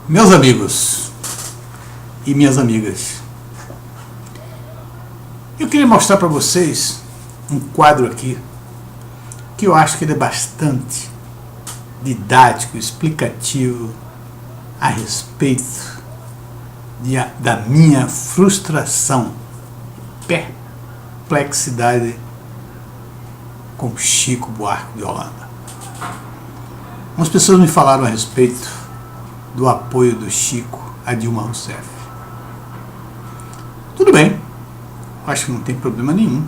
Meus amigos e minhas amigas, eu queria mostrar para vocês um quadro aqui que eu acho que ele é bastante didático, explicativo a respeito da minha frustração, perplexidade com Chico Buarque de Holanda. Umas pessoas me falaram a respeito do apoio do Chico a Dilma Rousseff. Tudo bem, acho que não tem problema nenhum.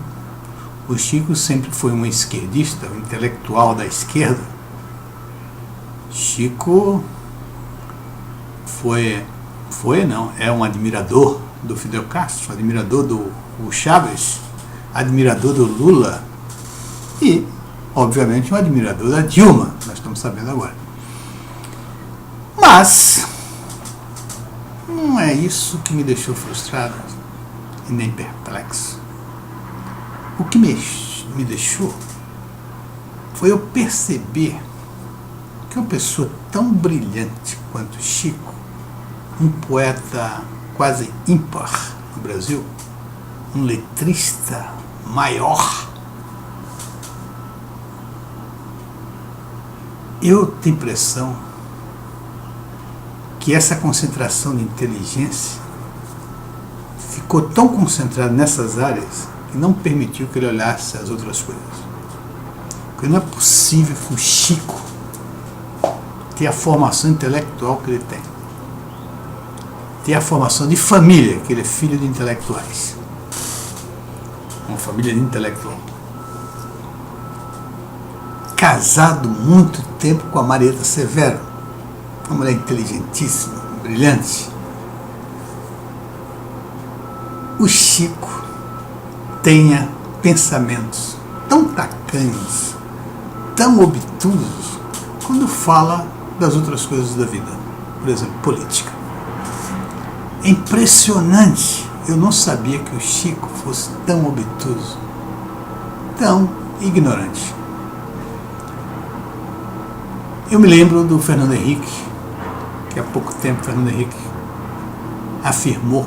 O Chico sempre foi um esquerdista, um intelectual da esquerda. Chico é um admirador do Fidel Castro, admirador do Chávez, admirador do Lula e, obviamente, um admirador da Dilma, nós estamos sabendo agora. Mas não é isso que me deixou frustrado e nem perplexo. O que me deixou foi eu perceber que uma pessoa tão brilhante quanto Chico, um poeta quase ímpar no Brasil, um letrista maior, eu tenho a impressão que essa concentração de inteligência ficou tão concentrada nessas áreas que não permitiu que ele olhasse as outras coisas. Porque não é possível que o Chico ter a formação intelectual que ele tem, ter a formação de família, que ele é filho de intelectuais, uma família de intelectual, casado muito tempo com a Marieta Severo, uma mulher inteligentíssima, brilhante. O Chico tenha pensamentos tão tacanhos, tão obtusos, quando fala das outras coisas da vida, por exemplo, política. É impressionante, eu não sabia que o Chico fosse tão obtuso, tão ignorante. Eu me lembro do Fernando Henrique, que há pouco tempo Fernando Henrique afirmou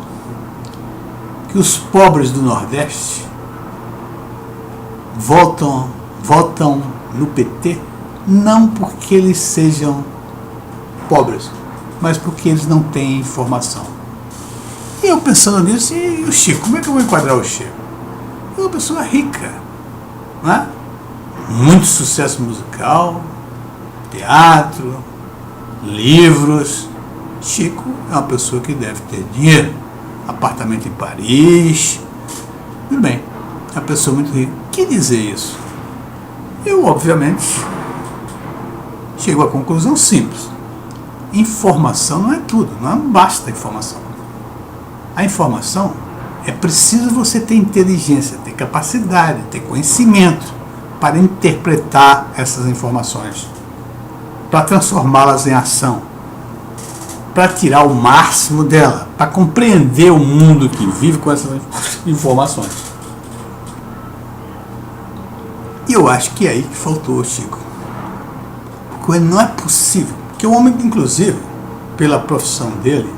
que os pobres do Nordeste votam no PT não porque eles sejam pobres, mas porque eles não têm informação. E eu pensando nisso, e o Chico, como é que eu vou enquadrar o Chico? É uma pessoa rica, não é? Muito sucesso musical, teatro, livros. Chico é uma pessoa que deve ter dinheiro, apartamento em Paris. Tudo bem, é uma pessoa muito rica. Que dizer isso? Eu, obviamente, chego à conclusão simples. Informação não é tudo, não basta informação. A informação é preciso você ter inteligência, ter capacidade, ter conhecimento para interpretar essas informações, para transformá-las em ação, para tirar o máximo dela, para compreender o mundo que vive com essas informações. E eu acho que é aí que faltou o Chico. Porque não é possível. Porque o homem, inclusive, pela profissão dele,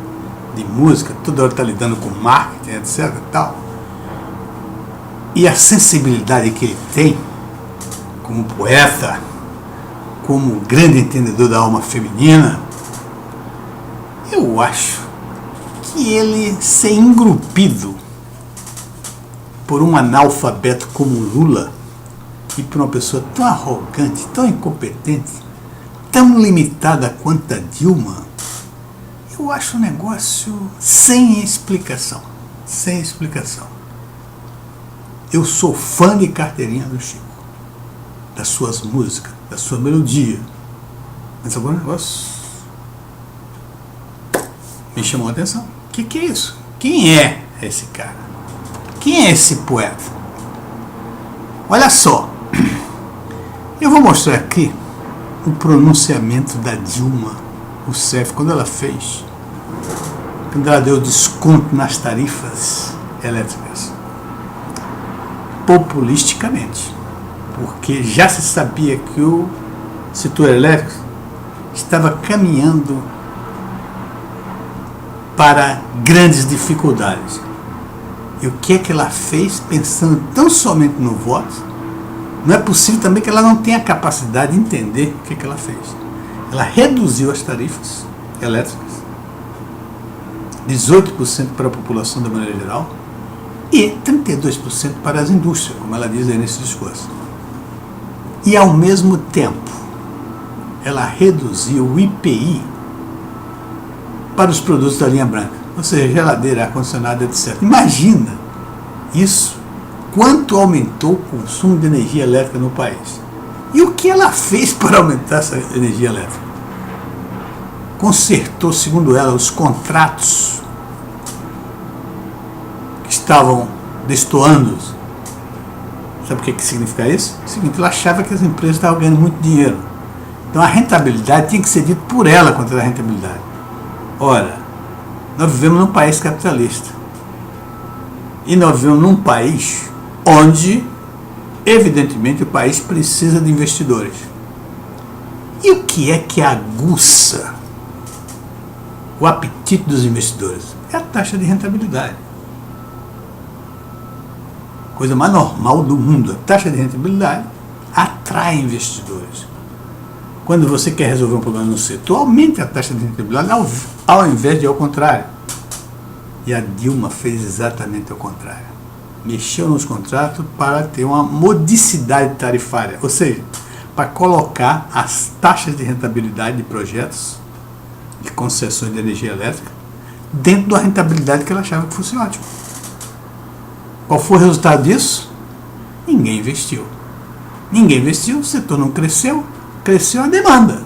de música, toda hora está lidando com marketing, etc. e tal, e a sensibilidade que ele tem, como poeta, como grande entendedor da alma feminina, eu acho que ele ser engrupido por um analfabeto como Lula e por uma pessoa tão arrogante, tão incompetente, tão limitada quanto a Dilma, eu acho um negócio sem explicação. Sem explicação. Eu sou fã de carteirinha do Chico, das suas músicas, da sua melodia. Mas agora o negócio me chamou a atenção. O que é isso? Quem é esse cara? Quem é esse poeta? Olha só, eu vou mostrar aqui o pronunciamento da Dilma Rousseff quando ela deu desconto nas tarifas elétricas, populisticamente, porque já se sabia que o setor elétrico estava caminhando para grandes dificuldades. E o que é que ela fez pensando tão somente no voto? Não é possível também que ela não tenha capacidade de entender o que é que ela fez. Ela reduziu as tarifas elétricas, 18% para a população da maneira geral e 32% para as indústrias, como ela diz aí nesse discurso. E ao mesmo tempo, ela reduziu o IPI para os produtos da linha branca, ou seja, geladeira, ar-condicionado, etc. Imagina isso, quanto aumentou o consumo de energia elétrica no país. E o que ela fez para aumentar essa energia elétrica? Consertou, segundo ela, os contratos que estavam destoando. Sabe o que significa isso? É o seguinte, ela achava que as empresas estavam ganhando muito dinheiro. Então a rentabilidade tinha que ser dita por ela quanto era a rentabilidade. Ora, nós vivemos num país capitalista. E nós vivemos num país onde, evidentemente, o país precisa de investidores. E o que é que aguça o apetite dos investidores? É a taxa de rentabilidade. Coisa mais normal do mundo. A taxa de rentabilidade atrai investidores. Quando você quer resolver um problema no setor, aumente a taxa de rentabilidade ao invés de ao contrário. E a Dilma fez exatamente o contrário. Mexeu nos contratos para ter uma modicidade tarifária, ou seja, para colocar as taxas de rentabilidade de projetos de concessões de energia elétrica dentro da rentabilidade que ela achava que fosse ótimo. Qual foi o resultado disso? Ninguém investiu. Ninguém investiu, o setor não cresceu, cresceu a demanda,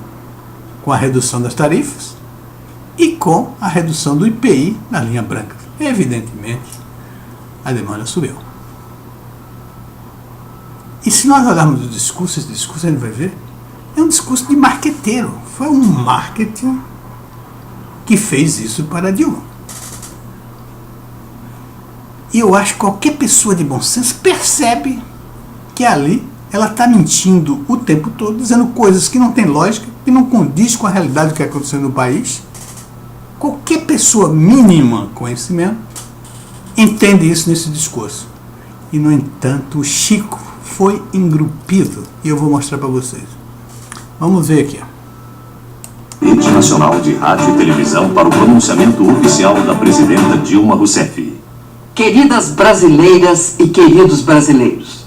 com a redução das tarifas e com a redução do IPI na linha branca. Evidentemente, a demanda subiu. E se nós olharmos o discurso, esse discurso a gente vai ver, é um discurso de marqueteiro. Foi um marketing que fez isso para a Dilma. E eu acho que qualquer pessoa de bom senso percebe que ali ela está mentindo o tempo todo, dizendo coisas que não tem lógica, que não condiz com a realidade do que está acontecendo no país. Qualquer pessoa mínima conhecimento entende isso nesse discurso. E, no entanto, o Chico foi engrupido. E eu vou mostrar para vocês. Vamos ver aqui. Rede Nacional de Rádio e Televisão para o pronunciamento oficial da presidenta Dilma Rousseff. Queridas brasileiras e queridos brasileiros,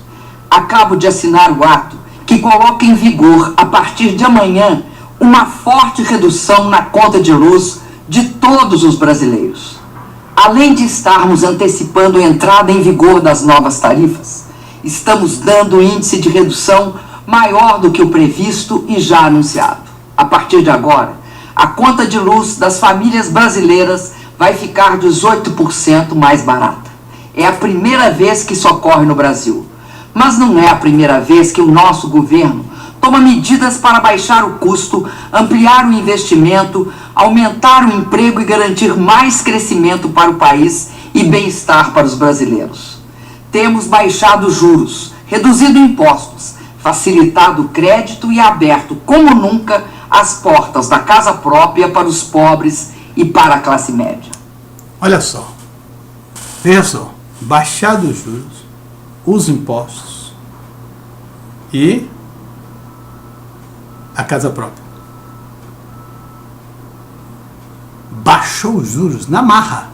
acabo de assinar o ato que coloca em vigor, a partir de amanhã, uma forte redução na conta de luz de todos os brasileiros. Além de estarmos antecipando a entrada em vigor das novas tarifas, estamos dando índice de redução maior do que o previsto e já anunciado. A partir de agora, a conta de luz das famílias brasileiras vai ficar 18% mais barata. É a primeira vez que isso ocorre no Brasil. Mas não é a primeira vez que o nosso governo toma medidas para baixar o custo, ampliar o investimento, aumentar o emprego e garantir mais crescimento para o país e bem-estar para os brasileiros. Temos baixado juros, reduzido impostos, facilitado o crédito e aberto, como nunca, as portas da casa própria para os pobres e para a classe média. Olha só. Veja só. Baixado os juros, os impostos e a casa própria. Baixou os juros na marra,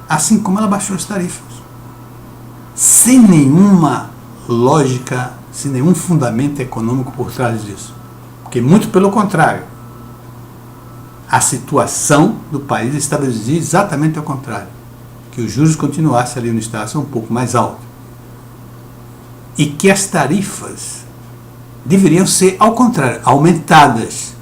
assim como ela baixou as tarifas. Sem nenhuma lógica, sem nenhum fundamento econômico por trás disso. Porque, muito pelo contrário, a situação do país estabelecia exatamente ao contrário. Que os juros continuassem ali no estado um pouco mais altos. E que as tarifas deveriam ser, ao contrário, aumentadas.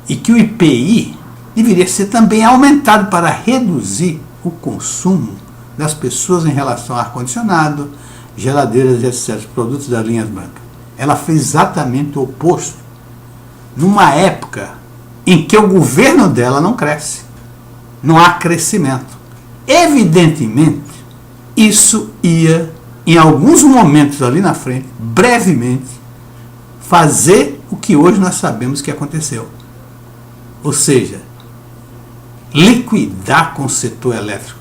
E que o IPI deveria ser também aumentado para reduzir o consumo das pessoas em relação a ar-condicionado, geladeiras, etc., produtos das linhas brancas. Ela fez exatamente o oposto, numa época em que o governo dela não cresce, não há crescimento. Evidentemente, isso ia, em alguns momentos ali na frente, brevemente, fazer o que hoje nós sabemos que aconteceu. Ou seja, liquidar com o setor elétrico,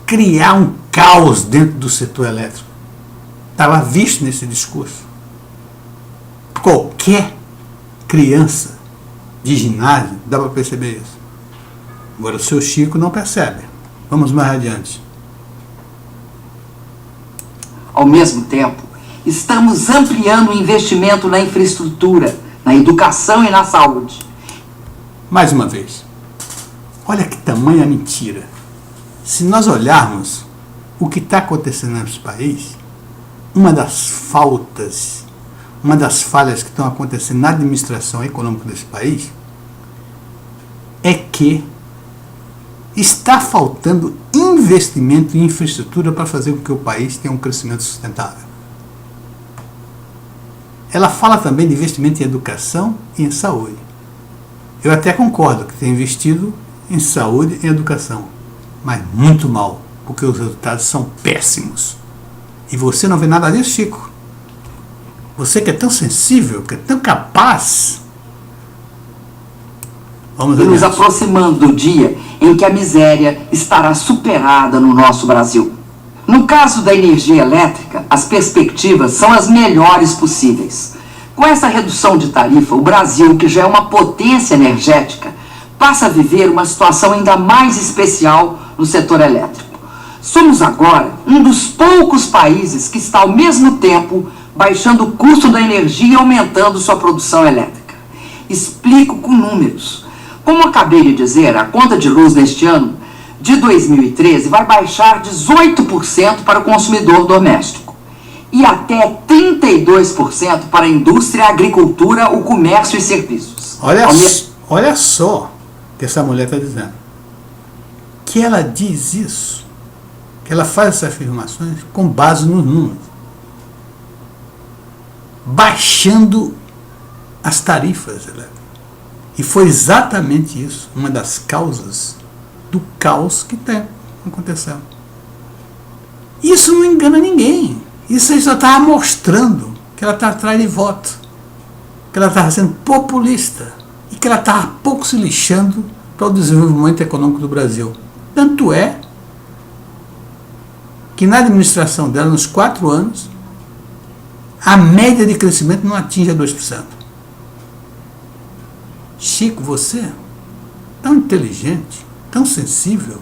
criar um caos dentro do setor elétrico. Estava visto nesse discurso. Qualquer criança de ginásio dá para perceber isso. Agora o seu Chico não percebe. Vamos mais adiante. Ao mesmo tempo, estamos ampliando o investimento na infraestrutura, na educação e na saúde. Mais uma vez, olha que tamanha mentira. Se nós olharmos o que está acontecendo nesse país, uma das falhas que estão acontecendo na administração econômica desse país é que está faltando investimento em infraestrutura para fazer com que o país tenha um crescimento sustentável. Ela fala também de investimento em educação e em saúde. Eu até concordo que tem investido em saúde e em educação, mas muito mal, porque os resultados são péssimos. E você não vê nada disso, Chico. Você que é tão sensível, que é tão capaz. Vamos E nos adiante. aproximando do dia em que a miséria estará superada no nosso Brasil. No caso da energia elétrica, as perspectivas são as melhores possíveis. Com essa redução de tarifa, o Brasil, que já é uma potência energética, passa a viver uma situação ainda mais especial no setor elétrico. Somos agora um dos poucos países que está ao mesmo tempo baixando o custo da energia e aumentando sua produção elétrica. Explico com números. Como acabei de dizer, a conta de luz neste ano, de 2013, vai baixar 18% para o consumidor doméstico e até 32% para a indústria, a agricultura, o comércio e serviços. Olha só o que essa mulher está dizendo. Que ela diz isso, que ela faz essas afirmações com base nos números, baixando as tarifas elétricas. E foi exatamente isso, uma das causas do caos que está acontecendo. Isso não engana ninguém. Isso aí só estava mostrando que ela está atrás de voto, que ela estava sendo populista e que ela estava pouco se lixando para o desenvolvimento econômico do Brasil. Tanto é que na administração dela, nos 4 anos, a média de crescimento não atinge a 2%. Chico, você, tão inteligente, tão sensível,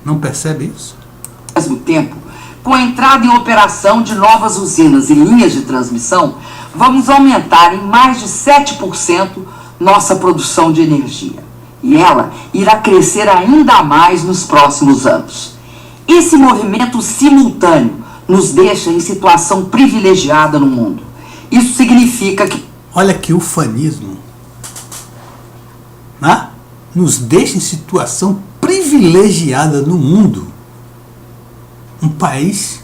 não percebe isso? Ao mesmo tempo, com a entrada em operação de novas usinas e linhas de transmissão, vamos aumentar em mais de 7% nossa produção de energia. E ela irá crescer ainda mais nos próximos anos. Esse movimento simultâneo nos deixa em situação privilegiada no mundo. Isso significa que... Olha que ufanismo. Né? Nos deixa em situação privilegiada no mundo. Um país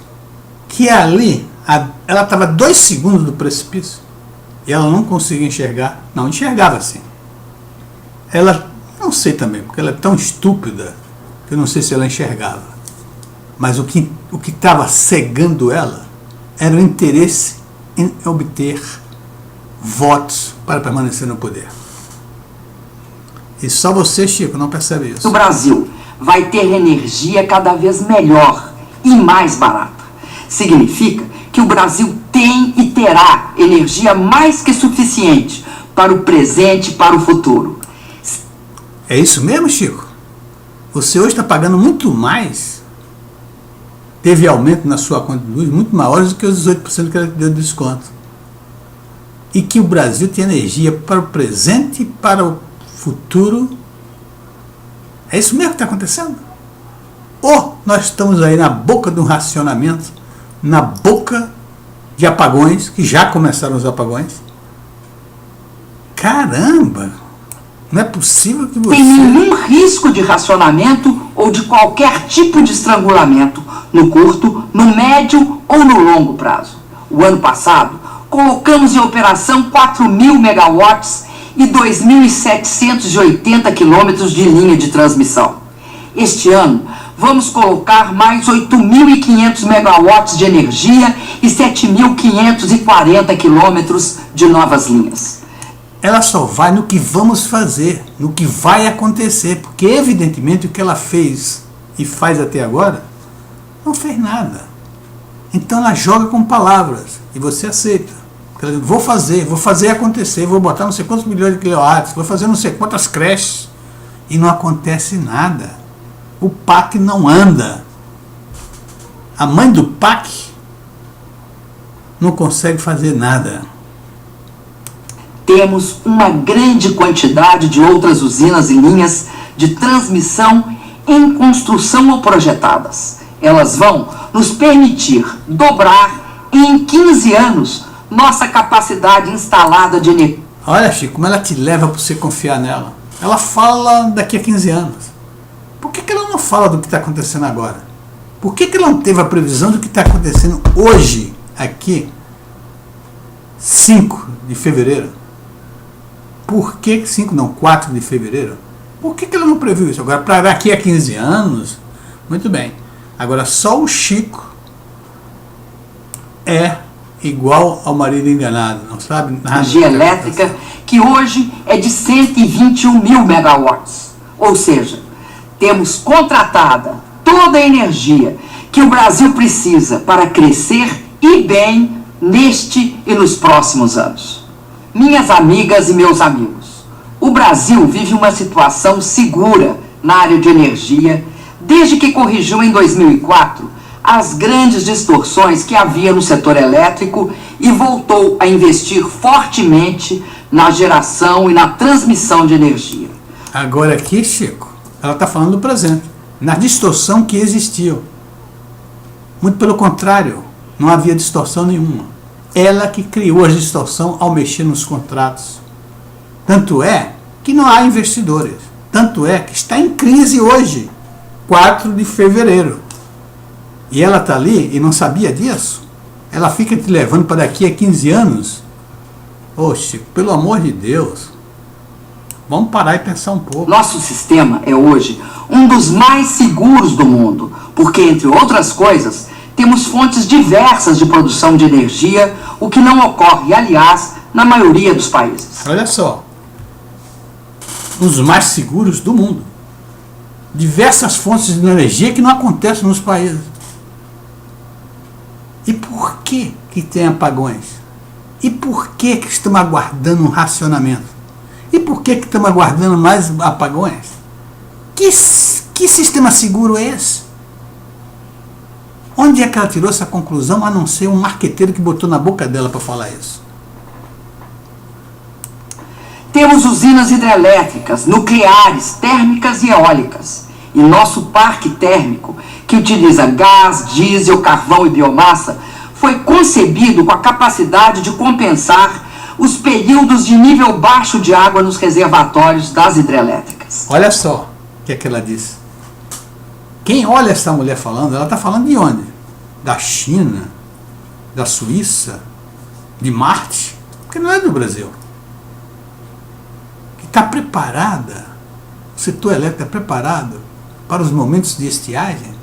que ali, ela estava 2 segundos do precipício e ela não conseguia enxergar. Não, enxergava sim. Ela, não sei também, porque ela é tão estúpida que eu não sei se ela enxergava. Mas o que estava cegando ela era o interesse em obter votos para permanecer no poder. E só você, Chico, não percebe isso. O Brasil vai ter energia cada vez melhor e mais barata. Significa que o Brasil tem e terá energia mais que suficiente para o presente e para o futuro. É isso mesmo, Chico? Você hoje está pagando muito mais. Teve aumento na sua conta de luz muito maiores do que os 18% que ela deu de desconto. E que o Brasil tem energia para o presente e para o futuro. É isso mesmo que está acontecendo? Ou nós estamos aí na boca de um racionamento, na boca de apagões, que já começaram os apagões? Caramba! Não é possível que você... Tem nenhum risco de racionamento ou de qualquer tipo de estrangulamento no curto, no médio ou no longo prazo. O ano passado, colocamos em operação 4.000 megawatts e 2.780 quilômetros de linha de transmissão. Este ano, vamos colocar mais 8.500 megawatts de energia e 7.540 quilômetros de novas linhas. ela só vai no que vamos fazer, no que vai acontecer, porque evidentemente o que ela fez e faz até agora não fez nada. Então ela joga com palavras e você aceita. Ela diz, vou fazer acontecer, vou botar não sei quantos milhões de quilowatts, vou fazer não sei quantas creches, e não acontece nada. O PAC não anda. A mãe do PAC não consegue fazer nada. Temos uma grande quantidade de outras usinas e linhas de transmissão em construção ou projetadas. Elas vão nos permitir dobrar em 15 anos nossa capacidade instalada de energia. Olha, Chico, como ela te leva para você confiar nela. Ela fala daqui a 15 anos. Por que ela não fala do que está acontecendo agora? Por que ela não teve a previsão do que está acontecendo hoje, aqui, 5 de fevereiro? Por que 5 não, 4 de fevereiro? Por que ela não previu isso? Agora, para daqui a 15 anos, muito bem. Agora, só o Chico é igual ao marido enganado, não sabe nada. Energia elétrica, que hoje é de 121 mil megawatts. Ou seja, temos contratada toda a energia que o Brasil precisa para crescer e bem neste e nos próximos anos. Minhas amigas e meus amigos, o Brasil vive uma situação segura na área de energia desde que corrigiu em 2004 as grandes distorções que havia no setor elétrico e voltou a investir fortemente na geração e na transmissão de energia. Agora aqui, Chico, ela está falando do presente, na distorção que existiu. Muito pelo contrário, não havia distorção nenhuma. Ela que criou a distorção ao mexer nos contratos. Tanto é que não há investidores. Tanto é que está em crise hoje, 4 de fevereiro. E ela está ali e não sabia disso? Ela fica te levando para daqui a 15 anos? Ô Chico, pelo amor de Deus, vamos parar e pensar um pouco. Nosso sistema é hoje um dos mais seguros do mundo, porque, entre outras coisas, temos fontes diversas de produção de energia, o que não ocorre, aliás, na maioria dos países. Olha só, um dos mais seguros do mundo. Diversas fontes de energia que não acontecem nos países. E por que tem apagões? E por que estamos aguardando um racionamento? E por que estamos aguardando mais apagões? Que sistema seguro é esse? Onde é que ela tirou essa conclusão, a não ser um marqueteiro que botou na boca dela para falar isso? Temos usinas hidrelétricas, nucleares, térmicas e eólicas. E nosso parque térmico, que utiliza gás, diesel, carvão e biomassa, foi concebido com a capacidade de compensar os períodos de nível baixo de água nos reservatórios das hidrelétricas. Olha só o que é que ela disse. Quem olha essa mulher falando, ela está falando de onde? Da China, da Suíça, de Marte, porque não é do Brasil. Que está preparada, o setor elétrico está preparado para os momentos de estiagem.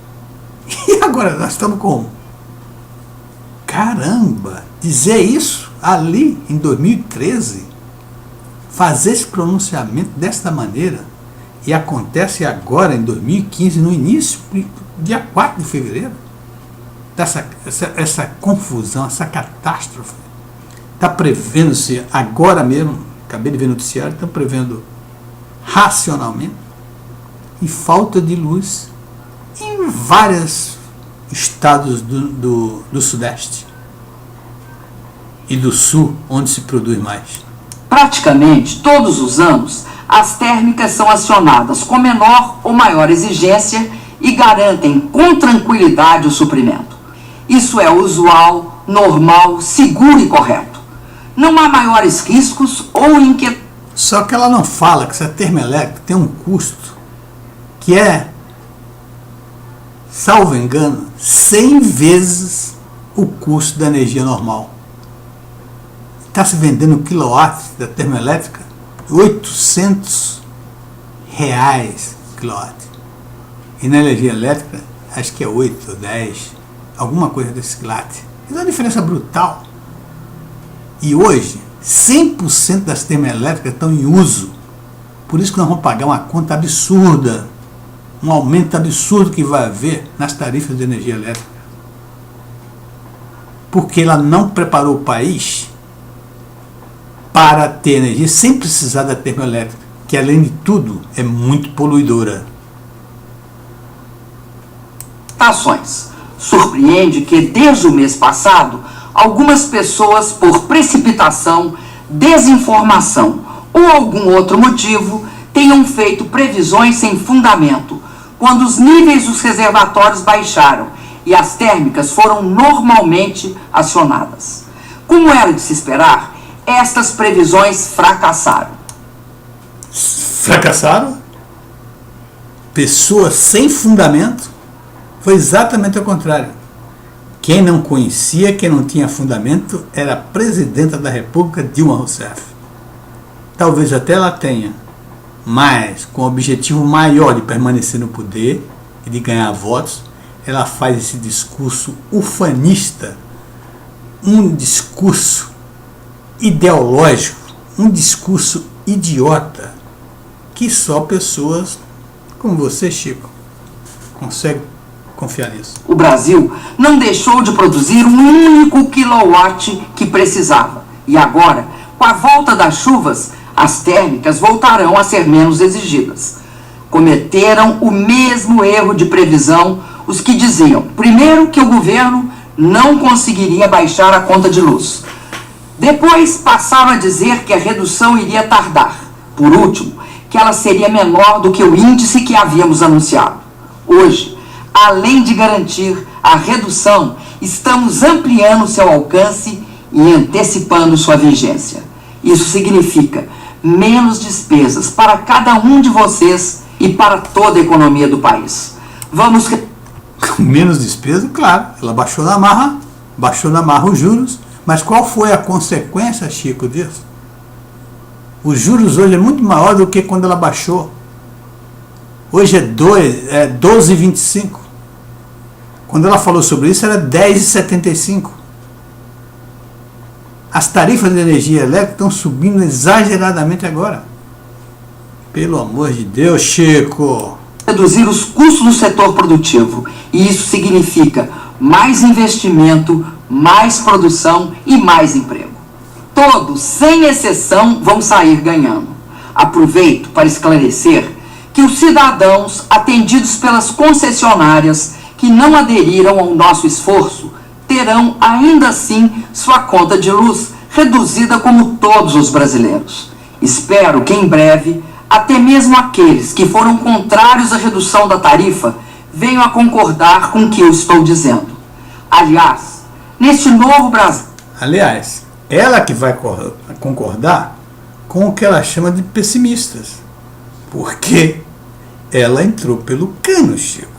E agora nós estamos como? Caramba, dizer isso ali em 2013, fazer esse pronunciamento desta maneira, e acontece agora em 2015, no início, dia 4 de fevereiro, essa confusão, essa catástrofe, está prevendo-se agora mesmo, acabei de ver no noticiário, estão prevendo racionalmente, e falta de luz em vários estados do Sudeste e do Sul, onde se produz mais. Praticamente todos os anos, as térmicas são acionadas com menor ou maior exigência e garantem com tranquilidade o suprimento. Isso é usual, normal, seguro e correto. Não há maiores riscos ou inquietudes. Só que ela não fala que essa termoelétrica tem um custo que é, salvo engano, 100 vezes o custo da energia normal. Está se vendendo quilowatt da termoelétrica R$800 quilowatt. E na energia elétrica, acho que é 8 ou 10, alguma coisa desse quilowatt. Isso é uma diferença brutal. E hoje, 100% das termoelétricas estão em uso. Por isso que nós vamos pagar uma conta absurda, um aumento absurdo que vai haver nas tarifas de energia elétrica. Porque ela não preparou o país para ter energia sem precisar da termoelétrica, que além de tudo é muito poluidora. Surpreende que desde o mês passado, algumas pessoas, por precipitação, desinformação ou algum outro motivo, tenham feito previsões sem fundamento, quando os níveis dos reservatórios baixaram e as térmicas foram normalmente acionadas. Como era de se esperar, estas previsões fracassaram. Fracassaram? Pessoas sem fundamento? Foi exatamente ao contrário. Quem não conhecia, quem não tinha fundamento, era a presidenta da República, Dilma Rousseff. Talvez até ela tenha, mas com o objetivo maior de permanecer no poder e de ganhar votos, ela faz esse discurso ufanista, um discurso ideológico, um discurso idiota, que só pessoas como você, Chico, conseguem confiar nisso. O Brasil não deixou de produzir um único quilowatt que precisava. E agora, com a volta das chuvas, as térmicas voltarão a ser menos exigidas. Cometeram o mesmo erro de previsão os que diziam, primeiro, que o governo não conseguiria baixar a conta de luz. Depois passaram a dizer que a redução iria tardar. Por último, que ela seria menor do que o índice que havíamos anunciado. Hoje, além de garantir a redução, estamos ampliando seu alcance e antecipando sua vigência. Isso significa menos despesas para cada um de vocês e para toda a economia do país. Vamos... Menos despesa? Claro, ela baixou na marra os juros, mas qual foi a consequência, Chico, disso? Os juros hoje é muito maior do que quando ela baixou. Hoje é 12,25. Quando ela falou sobre isso era 10,75. As tarifas de energia elétrica estão subindo exageradamente agora. Pelo amor de Deus, Chico. Reduzir os custos do setor produtivo. E isso significa mais investimento, mais produção e mais emprego. Todos, sem exceção, vão sair ganhando. Aproveito para esclarecer que os cidadãos atendidos pelas concessionárias que não aderiram ao nosso esforço terão ainda assim sua conta de luz reduzida como todos os brasileiros. Espero que em breve até mesmo aqueles que foram contrários à redução da tarifa venham a concordar com o que eu estou dizendo. Aliás, neste novo Brasil... Ela que vai concordar com o que ela chama de pessimistas. Porque ela entrou pelo cano, Chico,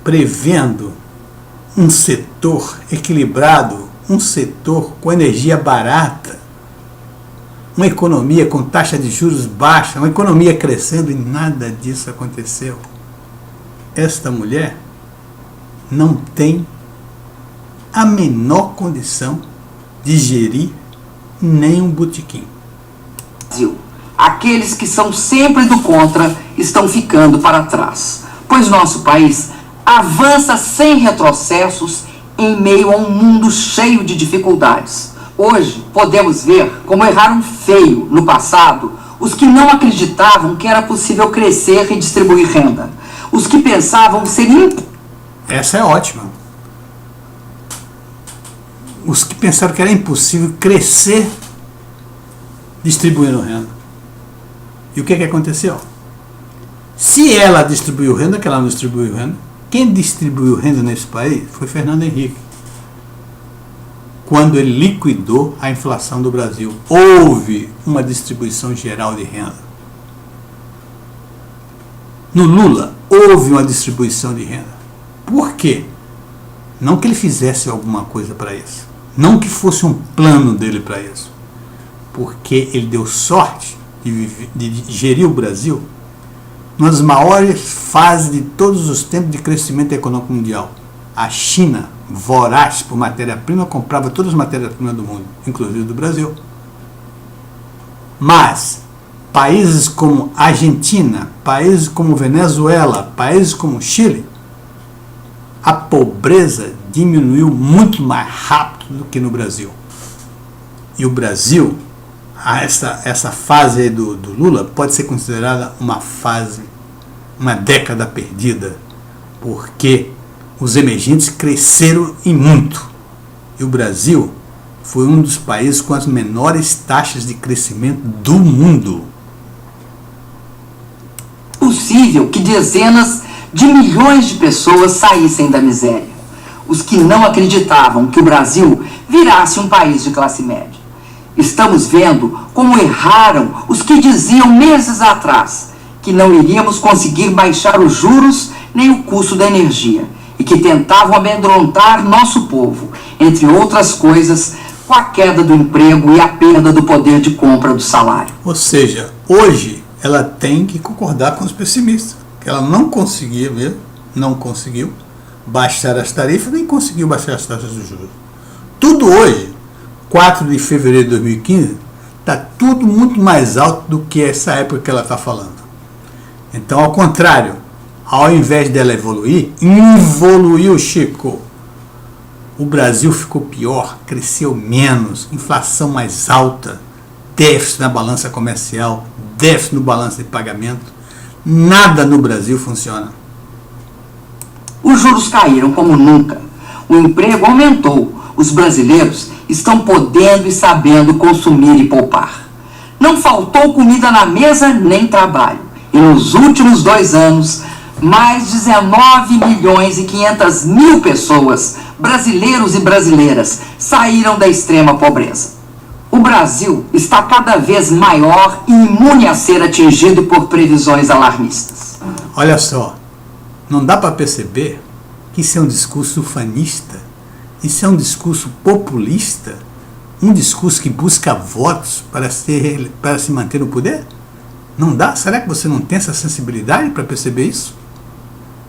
prevendo um setor equilibrado, um setor com energia barata, uma economia com taxa de juros baixa, uma economia crescendo, e nada disso aconteceu. Esta mulher não tem a menor condição de gerir nem um botequim. Aqueles que são sempre do contra estão ficando para trás, pois nosso país avança sem retrocessos em meio a um mundo cheio de dificuldades. Hoje podemos ver como erraram feio no passado os que não acreditavam que era possível crescer e distribuir renda, os que pensavam ser Essa é ótima. Os que pensaram que era impossível crescer distribuindo renda. E o que aconteceu? Se ela distribuiu renda, que ela não distribuiu renda, quem distribuiu renda nesse país foi Fernando Henrique. Quando ele liquidou a inflação do Brasil, houve uma distribuição geral de renda. No Lula, houve uma distribuição de renda. Por quê? Não que ele fizesse alguma coisa para isso. Não que fosse um plano dele para isso. Porque ele deu sorte de gerir o Brasil numa das maiores fases de todos os tempos de crescimento econômico mundial. A China, voraz por matéria-prima, comprava todas as matérias-primas do mundo, inclusive do Brasil. Mas países como Argentina, países como Venezuela, países como Chile, a pobreza diminuiu muito mais rápido do que no Brasil. E o Brasil, essa fase aí do Lula pode ser considerada uma década perdida, porque os emergentes cresceram e muito. E o Brasil foi um dos países com as menores taxas de crescimento do mundo. Possível que dezenas de milhões de pessoas saíssem da miséria. Os que não acreditavam que o Brasil virasse um país de classe média. Estamos vendo como erraram os que diziam meses atrás que não iríamos conseguir baixar os juros nem o custo da energia e que tentavam amedrontar nosso povo, entre outras coisas, com a queda do emprego e a perda do poder de compra do salário. Ou seja, hoje ela tem que concordar com os pessimistas, que ela não conseguiu baixar as tarifas, nem conseguiu baixar as taxas de juros. Tudo hoje, 4 de fevereiro de 2015, está tudo muito mais alto do que essa época que ela está falando. Então, ao contrário, ao invés dela evoluir, involuiu, Chico. O Brasil ficou pior, cresceu menos, inflação mais alta, déficit na balança comercial, déficit no balanço de pagamento. Nada no Brasil funciona. Os juros caíram como nunca. O emprego aumentou. Os brasileiros estão podendo e sabendo consumir e poupar. Não faltou comida na mesa nem trabalho. E nos últimos 2 anos, mais 19 milhões e 500 mil pessoas, brasileiros e brasileiras, saíram da extrema pobreza. O Brasil está cada vez maior e imune a ser atingido por previsões alarmistas. Olha só, não dá para perceber que isso é um discurso ufanista, isso é um discurso populista, um discurso que busca votos para se manter no poder? Não dá? Será que você não tem essa sensibilidade para perceber isso?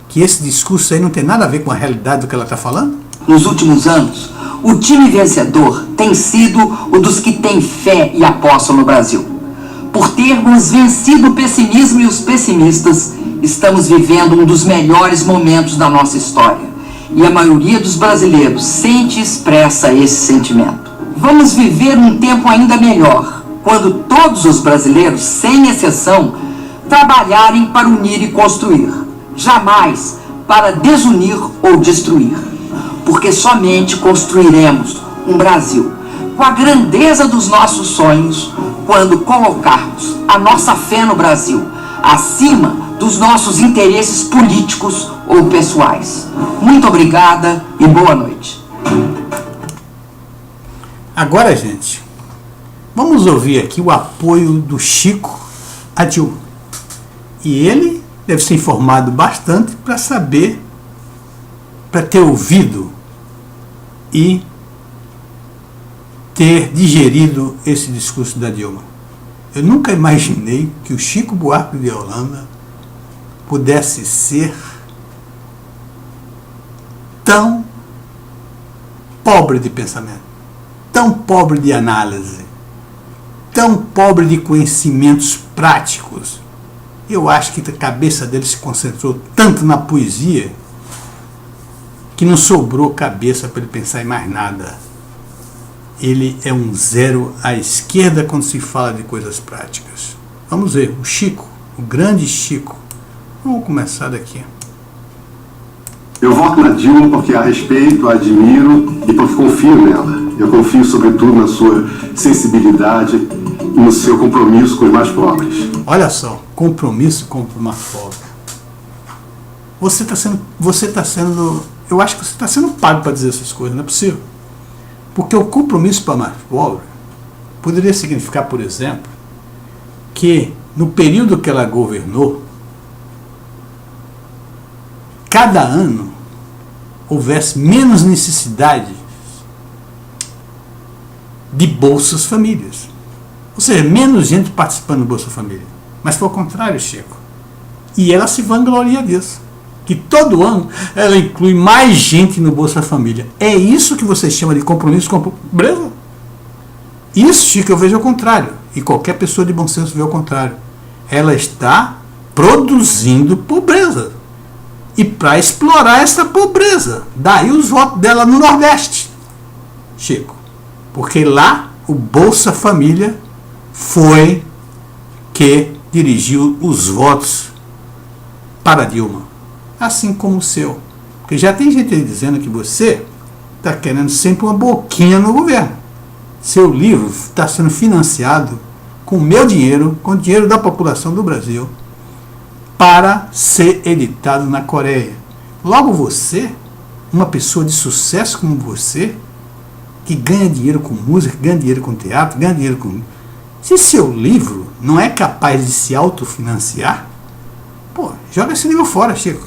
Que esse discurso aí não tem nada a ver com a realidade do que ela está falando? Nos últimos anos, o time vencedor tem sido o dos que têm fé e apostam no Brasil. Por termos vencido o pessimismo e os pessimistas, estamos vivendo um dos melhores momentos da nossa história. E a maioria dos brasileiros sente e expressa esse sentimento. Vamos viver um tempo ainda melhor, quando todos os brasileiros, sem exceção, trabalharem para unir e construir, jamais para desunir ou destruir. Porque somente construiremos um Brasil com a grandeza dos nossos sonhos quando colocarmos a nossa fé no Brasil acima dos nossos interesses políticos ou pessoais. Muito obrigada e boa noite. Agora, gente, vamos ouvir aqui o apoio do Chico a Dilma. E ele deve ser informado bastante para saber, para ter ouvido e ter digerido esse discurso da Dilma. Eu nunca imaginei que o Chico Buarque de Holanda pudesse ser tão pobre de pensamento, tão pobre de análise, tão pobre de conhecimentos práticos. Eu acho que a cabeça dele se concentrou tanto na poesia que não sobrou cabeça para ele pensar em mais nada. Ele é um zero à esquerda quando se fala de coisas práticas. Vamos ver, o Chico, o grande Chico. Vamos começar daqui. Eu voto na Dilma porque a respeito, a admiro e porque confio nela. Eu confio sobretudo na sua sensibilidade e no seu compromisso com os mais pobres. Olha só, compromisso com os mais pobres. Você está sendo, eu acho que você está sendo pago para dizer essas coisas, não é possível. Porque o compromisso para mais pobre poderia significar, por exemplo, que no período que ela governou, cada ano houvesse menos necessidade de Bolsas Famílias. Ou seja, menos gente participando do Bolsa Família. Mas foi o contrário, Chico. E ela se vangloria disso. Que todo ano ela inclui mais gente no Bolsa Família. É isso que você chama de compromisso com a pobreza? Isso, Chico, eu vejo ao contrário. e qualquer pessoa de bom senso vê ao contrário. Ela está produzindo pobreza. E para explorar essa pobreza, daí os votos dela no Nordeste, Chico. Porque lá o Bolsa Família foi que dirigiu os votos para Dilma. Assim como o seu. Porque já tem gente aí dizendo que você está querendo sempre uma boquinha no governo. Seu livro está sendo financiado com o meu dinheiro, com o dinheiro da população do Brasil, para ser editado na Coreia. Logo você, uma pessoa de sucesso como você, que ganha dinheiro com música, ganha dinheiro com teatro, ganha dinheiro com... Se seu livro não é capaz de se autofinanciar, pô, joga esse livro fora, Chico.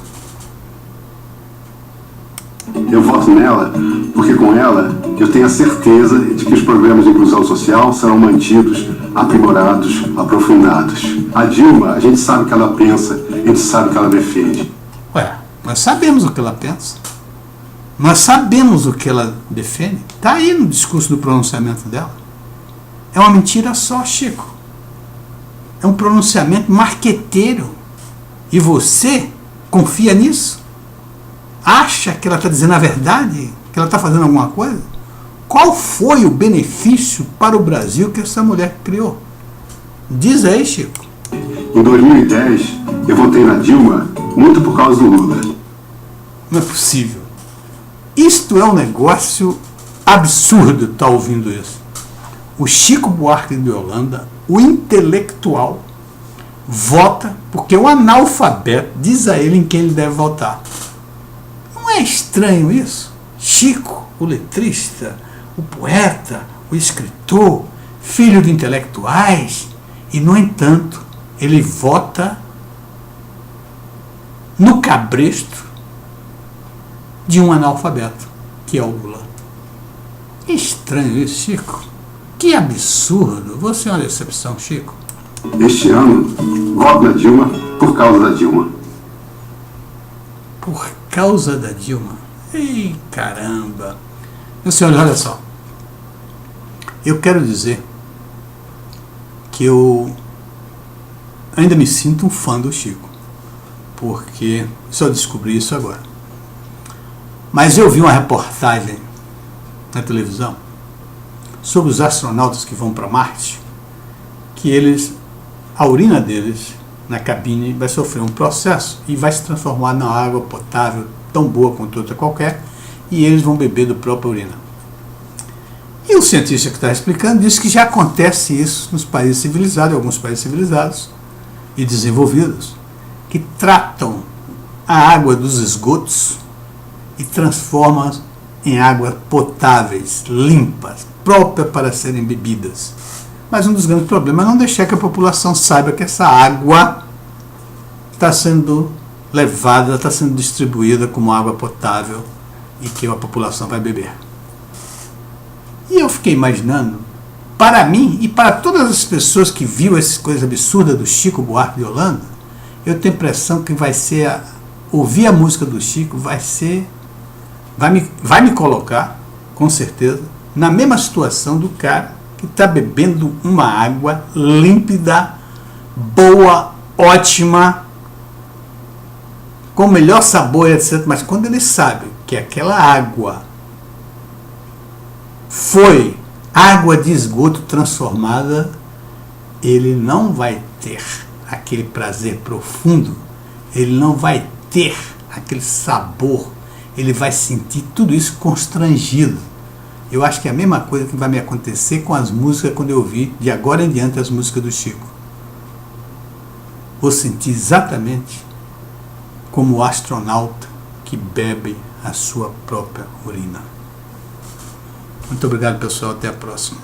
Eu voto nela porque com ela eu tenho a certeza de que os programas de inclusão social serão mantidos, aprimorados, aprofundados. A Dilma, a gente sabe o que ela pensa, a gente sabe o que ela defende. Ué, nós sabemos o que ela pensa. Nós sabemos o que ela defende. Está aí no discurso do pronunciamento dela. É uma mentira só, Chico. É um pronunciamento marqueteiro. E você confia nisso? Acha que ela está dizendo a verdade? Que ela está fazendo alguma coisa? Qual foi o benefício para o Brasil que essa mulher criou? Diz aí, Chico. Em 2010, eu votei na Dilma muito por causa do Lula. Não é possível. Isto é um negócio absurdo estar ouvindo isso. O Chico Buarque de Holanda, o intelectual, vota porque o analfabeto diz a ele em quem ele deve votar. Não é estranho isso? Chico, o letrista, o poeta, o escritor, filho de intelectuais, e, no entanto, ele vota no cabresto de um analfabeto, que é o Lula. Estranho isso, Chico. Que absurdo. Você é uma decepção, Chico. Este ano, voto na Dilma por causa da Dilma. Por causa da Dilma? Ei, caramba. Meus senhores, olha só. Eu quero dizer que eu ainda me sinto um fã do Chico, porque só descobri isso agora. Mas eu vi uma reportagem na televisão sobre os astronautas que vão para Marte, que eles, a urina deles na cabine vai sofrer um processo e vai se transformar na água potável, tão boa quanto outra qualquer, e eles vão beber da própria urina. E o cientista que está explicando disse que já acontece isso nos países civilizados, alguns países civilizados e desenvolvidos, que tratam a água dos esgotos e transformam em águas potáveis, limpas, próprias para serem bebidas. Mas um dos grandes problemas é não deixar que a população saiba que essa água está sendo levada, está sendo distribuída como água potável e que a população vai beber. E eu fiquei imaginando, para mim e para todas as pessoas que viram essa coisa absurda do Chico Buarque de Holanda, eu tenho a impressão que vai ser, ouvir a música do Chico vai me colocar, com certeza, na mesma situação do cara que está bebendo uma água límpida, boa, ótima, com o melhor sabor, etc. Mas quando ele sabe que aquela água foi água de esgoto transformada, ele não vai ter aquele prazer profundo, ele não vai ter aquele sabor, ele vai sentir tudo isso constrangido. Eu acho que é a mesma coisa que vai me acontecer com as músicas quando eu ouvir de agora em diante as músicas do Chico. Vou sentir exatamente como o astronauta que bebe a sua própria urina. Muito obrigado, pessoal. Até a próxima.